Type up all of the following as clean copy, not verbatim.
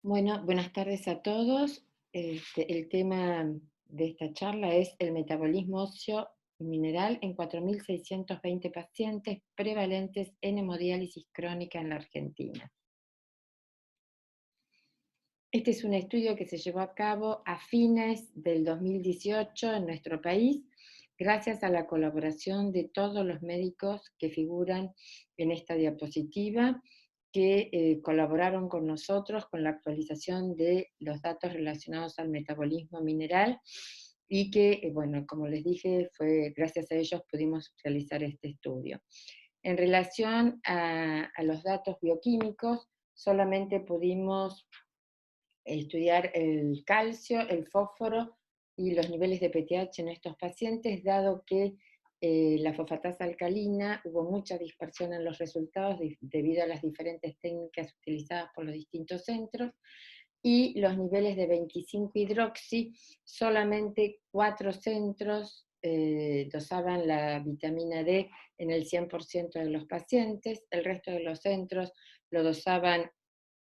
Bueno, buenas tardes a todos. El tema de esta charla es el metabolismo óseo mineral en 4.620 pacientes prevalentes en hemodiálisis crónica en la Argentina. Este es un estudio que se llevó a cabo a fines del 2018 en nuestro país, gracias a la colaboración de todos los médicos que figuran en esta diapositiva, que colaboraron con nosotros con la actualización de los datos relacionados al metabolismo mineral y que, bueno, como les dije, fue gracias a ellos pudimos realizar este estudio. En relación a los datos bioquímicos, solamente pudimos estudiar el calcio, el fósforo y los niveles de PTH en estos pacientes, dado que la fosfatasa alcalina hubo mucha dispersión en los resultados debido a las diferentes técnicas utilizadas por los distintos centros, y los niveles de 25-hidroxi, solamente 4 centros dosaban la vitamina D en el 100% de los pacientes, el resto de los centros lo dosaban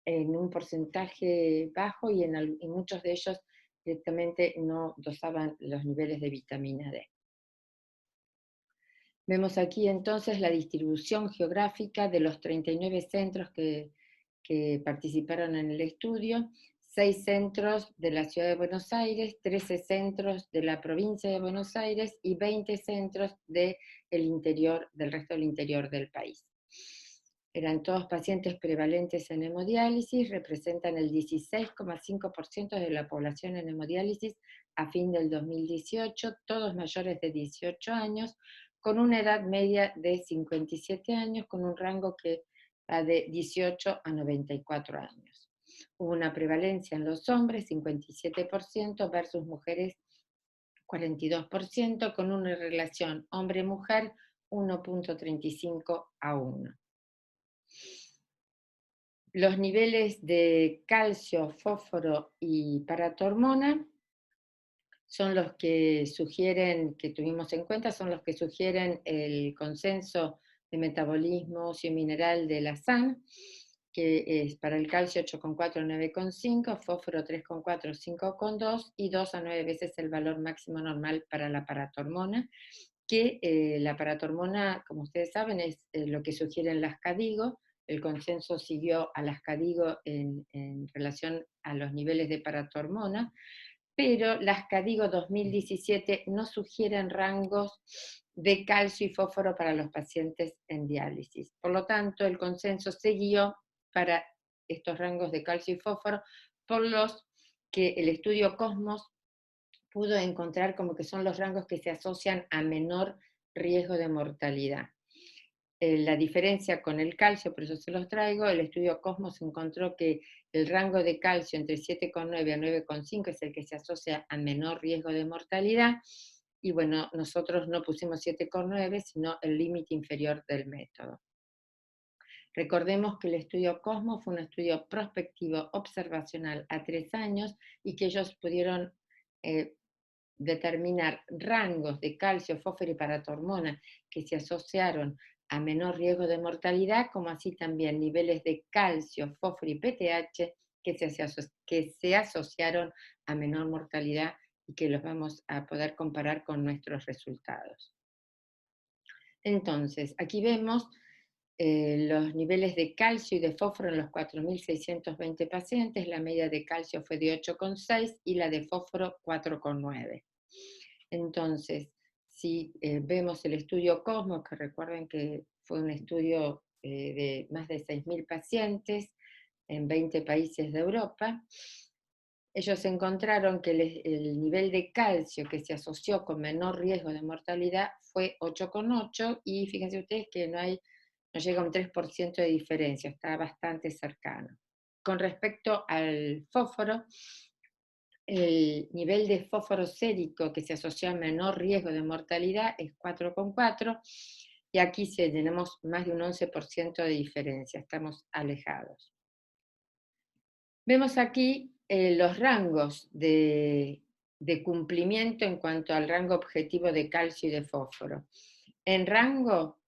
en un porcentaje bajo y en muchos de ellos directamente no dosaban los niveles de vitamina D. Vemos aquí entonces la distribución geográfica de los 39 centros que participaron en el estudio, 6 centros de la ciudad de Buenos Aires, 13 centros de la provincia de Buenos Aires y 20 centros del interior, del resto del interior del país. Eran todos pacientes prevalentes en hemodiálisis, representan el 16,5% de la población en hemodiálisis a fin del 2018, todos mayores de 18 años, con una edad media de 57 años, con un rango que va de 18 a 94 años. Hubo una prevalencia en los hombres, 57%, versus mujeres, 42%, con una relación hombre-mujer 1,35 a 1. Los niveles de calcio, fósforo y paratormona son los que sugieren, que tuvimos en cuenta, son los que sugieren el consenso de metabolismo óseo mineral de la SAN, que es para el calcio 8,4 a 9,5, fósforo 3,4 5,2 y 2 a 9 veces el valor máximo normal para la paratormona, que la paratormona, como ustedes saben, es lo que sugieren las CADIGO. El consenso siguió a las CADIGO en relación a los niveles de paratormona, pero las CADIGO 2017 no sugieren rangos de calcio y fósforo para los pacientes en diálisis. Por lo tanto, el consenso se guió para estos rangos de calcio y fósforo por los que el estudio Cosmos pudo encontrar como que son los rangos que se asocian a menor riesgo de mortalidad. La diferencia con el calcio, por eso se los traigo, el estudio Cosmos encontró que el rango de calcio entre 7,9 a 9,5 es el que se asocia a menor riesgo de mortalidad, y bueno, nosotros no pusimos 7,9, sino el límite inferior del método. Recordemos que el estudio Cosmos fue un estudio prospectivo observacional a 3 años y que ellos pudieron determinar rangos de calcio, fósforo y paratormona que se asociaron a menor riesgo de mortalidad, como así también niveles de calcio, fósforo y PTH que se asociaron a menor mortalidad y que los vamos a poder comparar con nuestros resultados. Entonces, aquí vemos los niveles de calcio y de fósforo en los 4.620 pacientes. La media de calcio fue de 8,6 y la de fósforo 4,9. Entonces, si vemos el estudio Cosmos, que recuerden que fue un estudio de más de 6.000 pacientes en 20 países de Europa, ellos encontraron que el nivel de calcio que se asoció con menor riesgo de mortalidad fue 8,8, y fíjense ustedes que no llega a un 3% de diferencia, está bastante cercano. Con respecto al fósforo, el nivel de fósforo sérico que se asoció a menor riesgo de mortalidad es 4,4, y aquí tenemos más de un 11% de diferencia, estamos alejados. Vemos aquí los rangos de cumplimiento en cuanto al rango objetivo de calcio y de fósforo. En rango,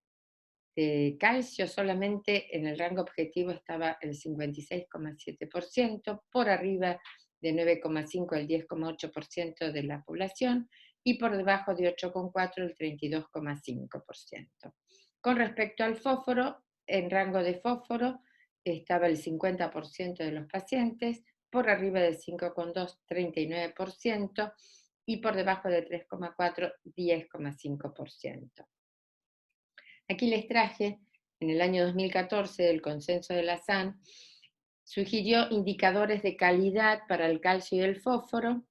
de calcio, solamente en el rango objetivo estaba el 56,7%, por arriba de 9,5 al 10,8% de la población, y por debajo de 8,4 el 32,5%. Con respecto al fósforo, en rango de fósforo estaba el 50% de los pacientes, por arriba del 5,2, 39%, y por debajo de 3,4, 10,5%. Aquí les traje, en el año 2014, el consenso de la SAN sugirió indicadores de calidad para el calcio y el fósforo,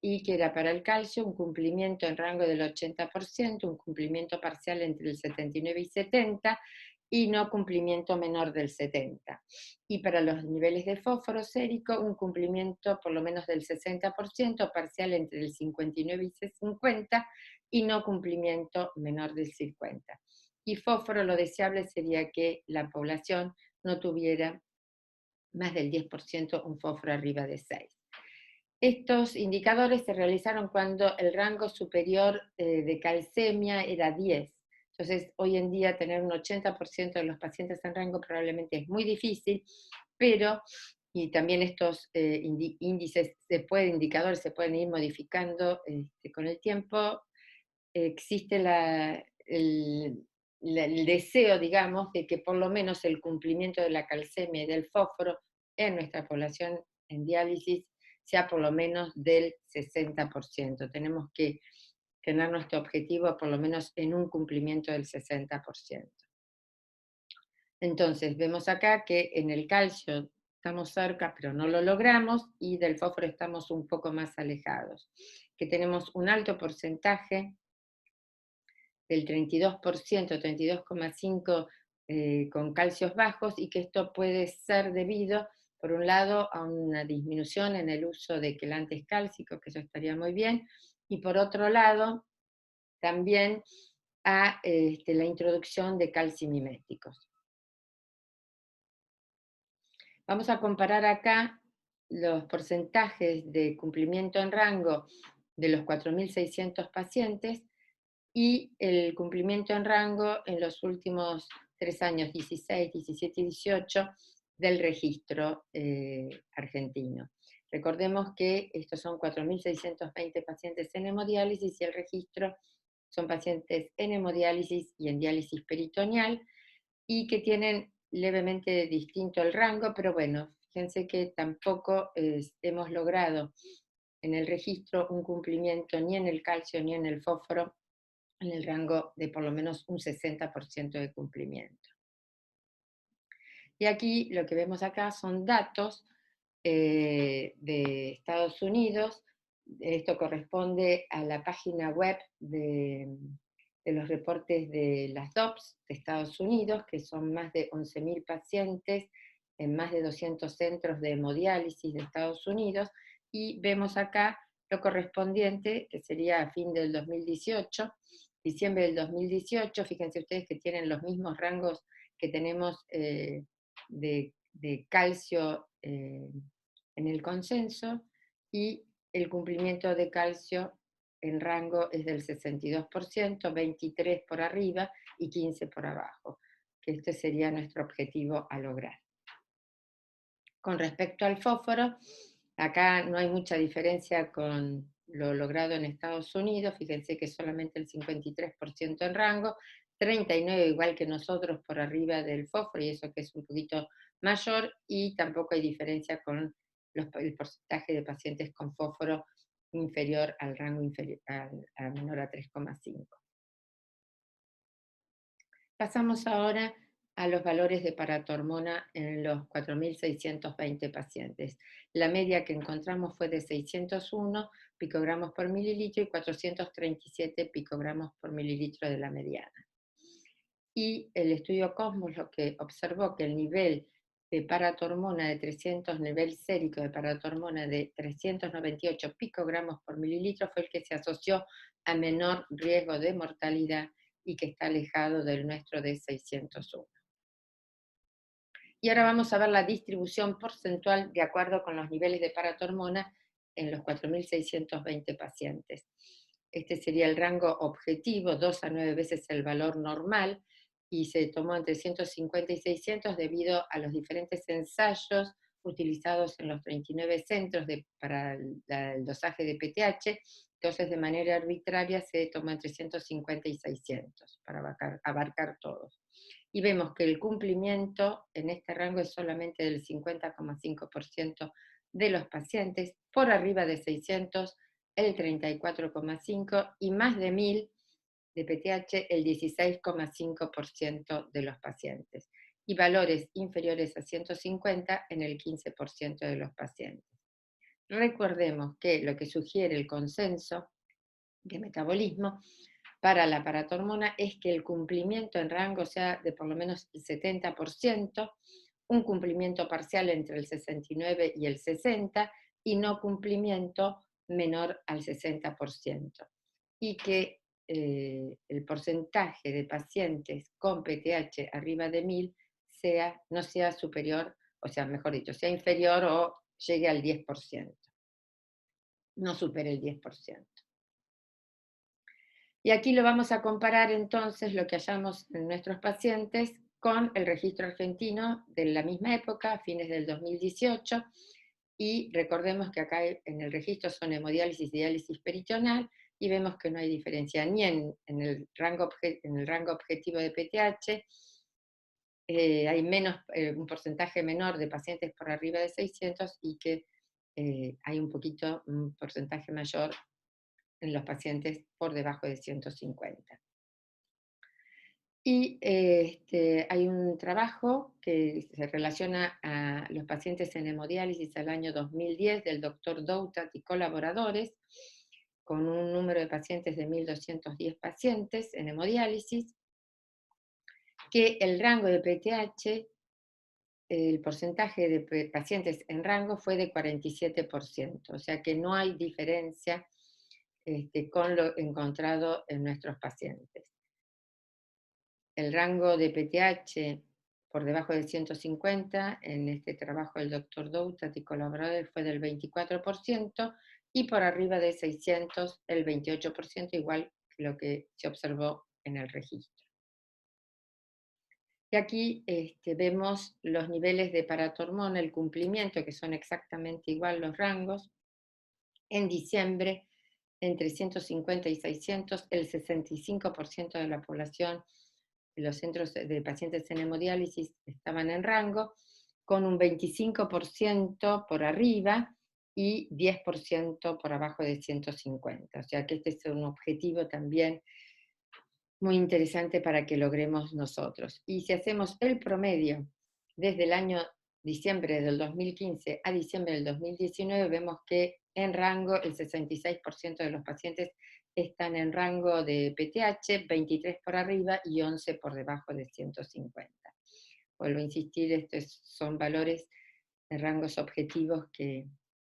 y que era para el calcio un cumplimiento en rango del 80%, un cumplimiento parcial entre el 79 y 70, y no cumplimiento menor del 70. Y para los niveles de fósforo sérico, un cumplimiento por lo menos del 60%, parcial entre el 59 y 50, y no cumplimiento menor del 50. Y fósforo, lo deseable sería que la población no tuviera más del 10% un fósforo arriba de 6. Estos indicadores se realizaron cuando el rango superior de calcemia era 10. Entonces, hoy en día tener un 80% de los pacientes en rango probablemente es muy difícil, pero, y también estos índices, indicadores se pueden ir modificando con el tiempo. Existe el deseo, digamos, de que por lo menos el cumplimiento de la calcemia y del fósforo en nuestra población en diálisis sea por lo menos del 60%. Tenemos que tener nuestro objetivo por lo menos en un cumplimiento del 60%. Entonces, vemos acá que en el calcio estamos cerca, pero no lo logramos, y del fósforo estamos un poco más alejados. Que tenemos un alto porcentaje del 32%, 32,5% con calcios bajos, y que esto puede ser debido, por un lado, a una disminución en el uso de quelantes cálcicos, que eso estaría muy bien, y por otro lado, también a la introducción de calcimiméticos. Vamos a comparar acá los porcentajes de cumplimiento en rango de los 4.600 pacientes y el cumplimiento en rango en los últimos 3 años, 16, 17 y 18, del registro argentino. Recordemos que estos son 4.620 pacientes en hemodiálisis, y el registro son pacientes en hemodiálisis y en diálisis peritoneal, y que tienen levemente distinto el rango, pero bueno, fíjense que tampoco hemos logrado en el registro un cumplimiento ni en el calcio ni en el fósforo en el rango de por lo menos un 60% de cumplimiento. Y aquí lo que vemos acá son datos de Estados Unidos. Esto corresponde a la página web de los reportes de las DOPS de Estados Unidos, que son más de 11.000 pacientes en más de 200 centros de hemodiálisis de Estados Unidos, y vemos acá lo correspondiente, que sería a fin del 2018, diciembre del 2018, fíjense ustedes que tienen los mismos rangos que tenemos de calcio en el consenso, y el cumplimiento de calcio en rango es del 62%, 23 por arriba y 15 por abajo, que este sería nuestro objetivo a lograr. Con respecto al fósforo, acá no hay mucha diferencia con lo logrado en Estados Unidos. Fíjense que solamente el 53% en rango, 39 igual que nosotros por arriba del fósforo, y eso que es un poquito mayor, y tampoco hay diferencia con el porcentaje de pacientes con fósforo inferior al rango inferior, a menor a 3,5. Pasamos ahora a los valores de paratormona en los 4.620 pacientes. La media que encontramos fue de 601 picogramos por mililitro y 437 picogramos por mililitro de la mediana. Y el estudio Cosmos lo que observó que el nivel de paratormona de 300, nivel sérico de paratormona de 398 picogramos por mililitro fue el que se asoció a menor riesgo de mortalidad y que está alejado del nuestro de 601. Y ahora vamos a ver la distribución porcentual de acuerdo con los niveles de paratormona en los 4.620 pacientes. Este sería el rango objetivo, 2 a 9 veces el valor normal, y se tomó entre 150 y 600 debido a los diferentes ensayos utilizados en los 39 centros para el dosaje de PTH. Entonces, de manera arbitraria se tomó entre 150 y 600 para abarcar todos. Y vemos que el cumplimiento en este rango es solamente del 50,5% de los pacientes, por arriba de 600 el 34,5% y más de 1000 de PTH el 16,5% de los pacientes, y valores inferiores a 150 en el 15% de los pacientes. Recordemos que lo que sugiere el consenso de metabolismo para la paratormona es que el cumplimiento en rango sea de por lo menos el 70%, un cumplimiento parcial entre el 69 y el 60, y no cumplimiento menor al 60%. Y que el porcentaje de pacientes con PTH arriba de 1000 no sea superior, o sea, mejor dicho, sea inferior o llegue al 10%, no supere el 10%. Y aquí lo vamos a comparar entonces lo que hallamos en nuestros pacientes con el registro argentino de la misma época, fines del 2018, y recordemos que acá en el registro son hemodiálisis y diálisis peritoneal, y vemos que no hay diferencia ni en el rango objetivo de PTH, hay un porcentaje menor de pacientes por arriba de 600, y que hay un porcentaje mayor en los pacientes por debajo de 150. Y hay un trabajo que se relaciona a los pacientes en hemodiálisis al año 2010 del doctor Doutat y colaboradores, con un número de pacientes de 1210 pacientes en hemodiálisis, que el rango de PTH, el porcentaje de pacientes en rango fue de 47%, o sea que no hay diferencia con lo encontrado en nuestros pacientes. El rango de PTH por debajo de 150 en este trabajo del doctor Doutat y colaboradores fue del 24%, y por arriba de 600 el 28%, igual que lo que se observó en el registro. Y aquí vemos los niveles de paratormona, el cumplimiento, que son exactamente igual los rangos. En diciembre, entre 150 y 600, el 65% de la población de los centros de pacientes en hemodiálisis estaban en rango, con un 25% por arriba y 10% por abajo de 150. O sea que este es un objetivo también muy interesante para que logremos nosotros. Y si hacemos el promedio desde el año diciembre del 2015 a diciembre del 2019, vemos que en rango el 66% de los pacientes están en rango de PTH, 23 por arriba y 11 por debajo de 150. Vuelvo a insistir, estos son valores de rangos objetivos que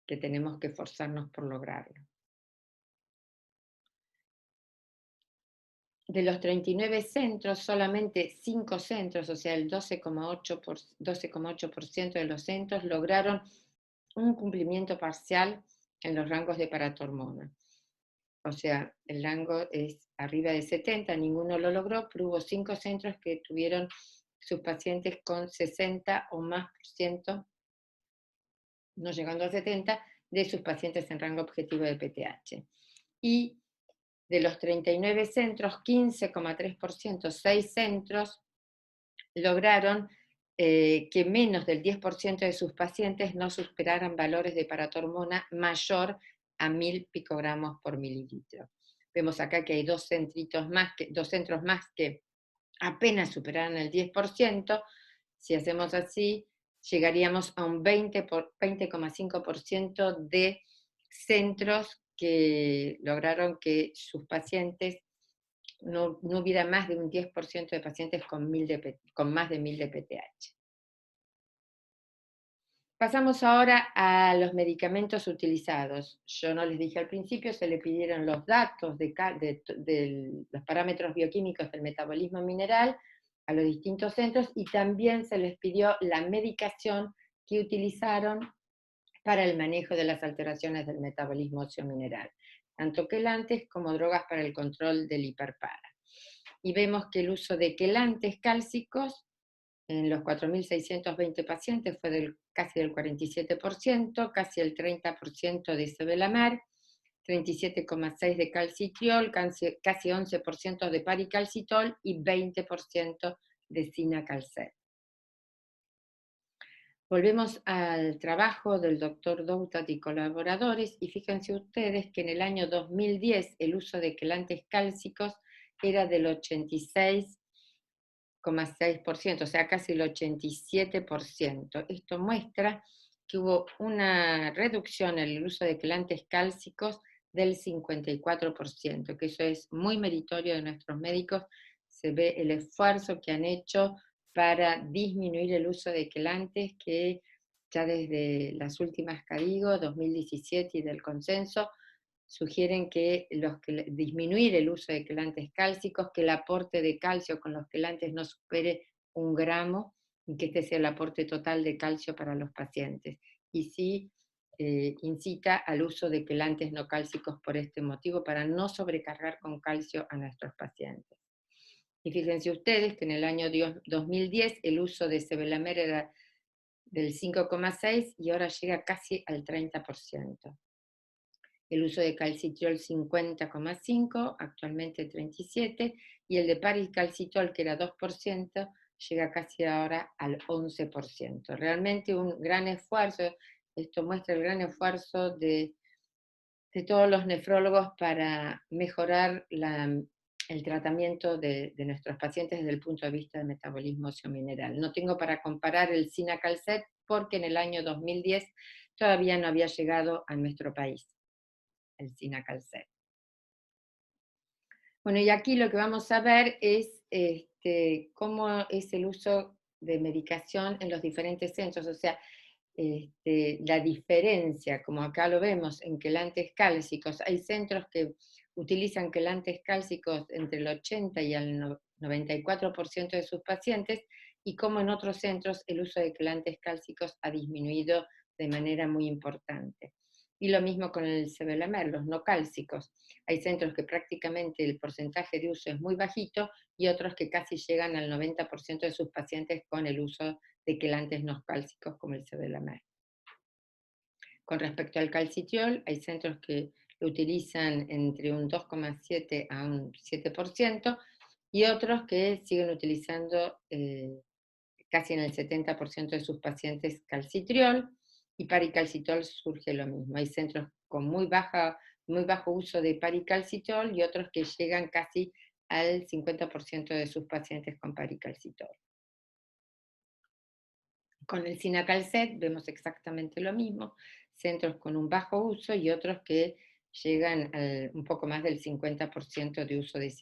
tenemos que esforzarnos por lograrlo. De los 39 centros, solamente 5 centros, o sea, el 12,8% de los centros lograron un cumplimiento parcial en los rangos de paratormona. O sea, el rango es arriba de 70, ninguno lo logró, pero hubo 5 centros que tuvieron sus pacientes con 60 o más por ciento, no llegando a 70, de sus pacientes en rango objetivo de PTH. Y de los 39 centros, 15,3%, 6 centros, lograron que menos del 10% de sus pacientes no superaran valores de paratormona mayor a 1000 picogramos por mililitro. Vemos acá que hay dos centros más que apenas superaron el 10%. Si hacemos así, llegaríamos a un 20,5% de centros que lograron que sus pacientes no hubiera más de un 10% de pacientes con más de 1000 de PTH. Pasamos ahora a los medicamentos utilizados. Yo no les dije al principio, se le pidieron los datos de los parámetros bioquímicos del metabolismo mineral a los distintos centros, y también se les pidió la medicación que utilizaron para el manejo de las alteraciones del metabolismo óseo mineral, tanto quelantes como drogas para el control del hiperpara. y vemos que el uso de quelantes cálcicos en los 4.620 pacientes fue casi del 47%, casi el 30% de sevelamer, 37,6% de calcitriol, casi 11% de paricalcitol y 20% de sinacalcet. Volvemos al trabajo del doctor Doutat y colaboradores, y fíjense ustedes que en el año 2010 el uso de quelantes cálcicos era del 86,6%, o sea, casi el 87%. Esto muestra que hubo una reducción en el uso de quelantes cálcicos del 54%, que eso es muy meritorio de nuestros médicos. Se ve el esfuerzo que han hecho para disminuir el uso de quelantes, que ya desde las últimas CADIGO 2017 y del consenso sugieren que disminuir el uso de quelantes cálcicos, que el aporte de calcio con los quelantes no supere 1 gramo, y que este sea el aporte total de calcio para los pacientes. Y sí incita al uso de quelantes no cálcicos por este motivo, para no sobrecargar con calcio a nuestros pacientes. Y fíjense ustedes que en el año 2010 el uso de sevelamer era del 5,6% y ahora llega casi al 30%. El uso de calcitriol 50,5%, actualmente 37%, y el de paricalcitol, que era 2%, llega casi ahora al 11%. Realmente un gran esfuerzo. Esto muestra el gran esfuerzo de todos los nefrólogos para mejorar el tratamiento de nuestros pacientes desde el punto de vista del metabolismo óseo-mineral. No tengo para comparar el sinacalcet porque en el año 2010 todavía no había llegado a nuestro país el sinacalcet. Bueno, y aquí lo que vamos a ver es cómo es el uso de medicación en los diferentes centros, o sea, la diferencia, como acá lo vemos, en quelantes cálcicos. Hay centros que utilizan quelantes cálcicos entre el 80 y el 94% de sus pacientes, y como en otros centros el uso de quelantes cálcicos ha disminuido de manera muy importante. Y lo mismo con el sevelamer, los no cálcicos. Hay centros que prácticamente el porcentaje de uso es muy bajito, y otros que casi llegan al 90% de sus pacientes con el uso de quelantes no cálcicos como el sevelamer. Con respecto al calcitriol, hay centros que lo utilizan entre un 2,7 a un 7%, y otros que siguen utilizando casi en el 70% de sus pacientes calcitriol, y paricalcitol surge lo mismo. Hay centros con muy bajo uso de paricalcitol y otros que llegan casi al 50% de sus pacientes con paricalcitol. Con el sinacalcet vemos exactamente lo mismo, centros con un bajo uso y otros que llegan a un poco más del 50% de uso de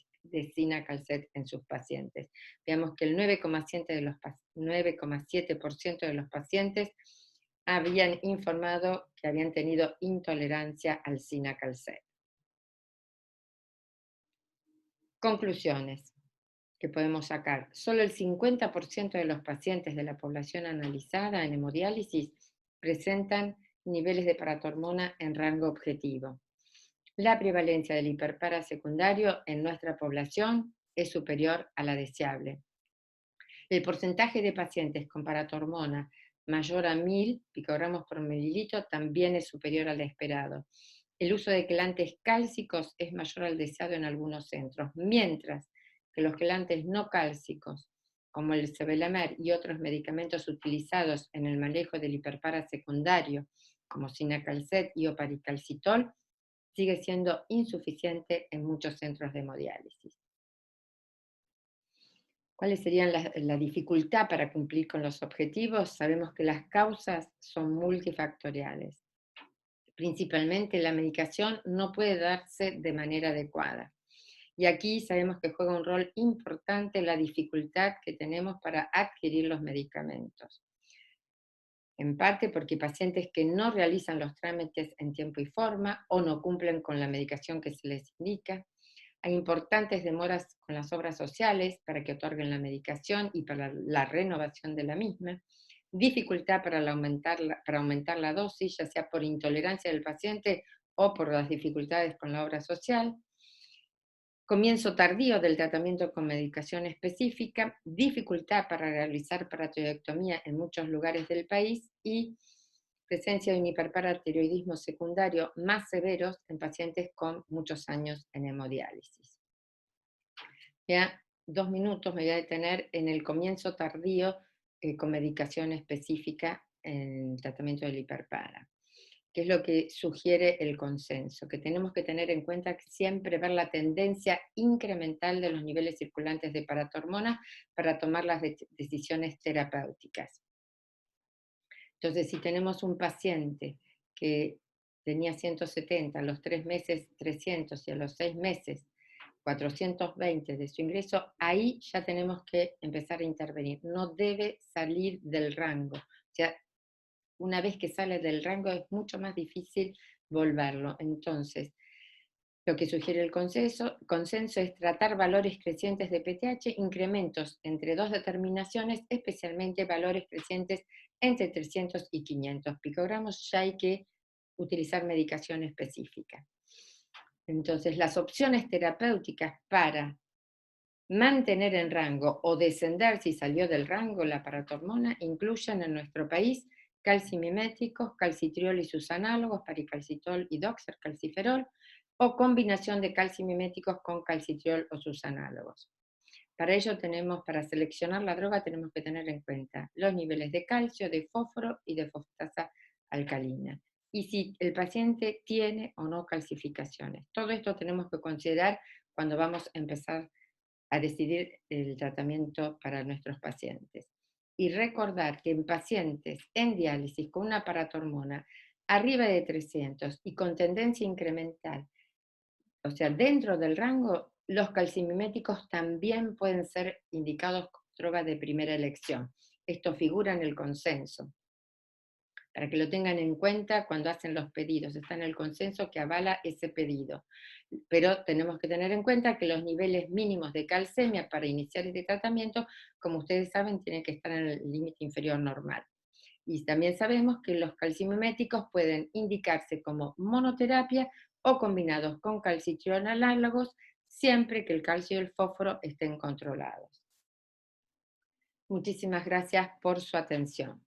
sinacalcet en sus pacientes. Veamos que el 9,7% de los pacientes habían informado que habían tenido intolerancia al sinacalcet. Conclusiones que podemos sacar. Solo el 50% de los pacientes de la población analizada en hemodiálisis presentan niveles de paratormona en rango objetivo. La prevalencia del hiperpara secundario en nuestra población es superior a la deseable. El porcentaje de pacientes con paratormona mayor a 1000 picogramos por mililitro también es superior al esperado. El uso de quelantes cálcicos es mayor al deseado en algunos centros, mientras que los quelantes no cálcicos, como el sevelamer y otros medicamentos utilizados en el manejo del hiperpara secundario, como sinacalcet y paricalcitol, sigue siendo insuficiente en muchos centros de hemodiálisis. ¿Cuáles serían la dificultad para cumplir con los objetivos? Sabemos que las causas son multifactoriales. Principalmente la medicación no puede darse de manera adecuada. Y aquí sabemos que juega un rol importante la dificultad que tenemos para adquirir los medicamentos. En parte porque pacientes que no realizan los trámites en tiempo y forma o no cumplen con la medicación que se les indica. Hay importantes demoras con las obras sociales para que otorguen la medicación y para la renovación de la misma. Dificultad para aumentar la dosis, ya sea por intolerancia del paciente o por las dificultades con la obra social. Comienzo tardío del tratamiento con medicación específica, dificultad para realizar paratiroidectomía en muchos lugares del país y presencia de un hiperparatiroidismo secundario más severos en pacientes con muchos años en hemodiálisis. Ya 2 minutos me voy a detener en el comienzo tardío con medicación específica en el tratamiento del hiperpara, que es lo que sugiere el consenso, que tenemos que tener en cuenta que siempre ver la tendencia incremental de los niveles circulantes de paratormona para tomar las decisiones terapéuticas. Entonces, si tenemos un paciente que tenía 170, a los 3 meses 300 y a los 6 meses 420 de su ingreso, ahí ya tenemos que empezar a intervenir. No debe salir del rango. O sea, una vez que sale del rango es mucho más difícil volverlo. Entonces, lo que sugiere el consenso es tratar valores crecientes de PTH, incrementos entre dos determinaciones, especialmente valores crecientes entre 300 y 500 picogramos, ya hay que utilizar medicación específica. Entonces, las opciones terapéuticas para mantener en rango o descender si salió del rango la paratormona incluyen en nuestro país calcimiméticos, calcitriol y sus análogos, paricalcitol y doxorcalciferol, o combinación de calcimiméticos con calcitriol o sus análogos. Para ello para seleccionar la droga tenemos que tener en cuenta los niveles de calcio, de fósforo y de fosfatasa alcalina. Y si el paciente tiene o no calcificaciones. Todo esto tenemos que considerar cuando vamos a empezar a decidir el tratamiento para nuestros pacientes. Y recordar que en pacientes en diálisis con una paratormona arriba de 300 y con tendencia incremental, o sea, dentro del rango, los calcimiméticos también pueden ser indicados como droga de primera elección. Esto figura en el consenso, para que lo tengan en cuenta cuando hacen los pedidos. Está en el consenso que avala ese pedido. Pero tenemos que tener en cuenta que los niveles mínimos de calcemia para iniciar este tratamiento, como ustedes saben, tienen que estar en el límite inferior normal. Y también sabemos que los calcimiméticos pueden indicarse como monoterapia o combinados con calcitriol análogos, siempre que el calcio y el fósforo estén controlados. Muchísimas gracias por su atención.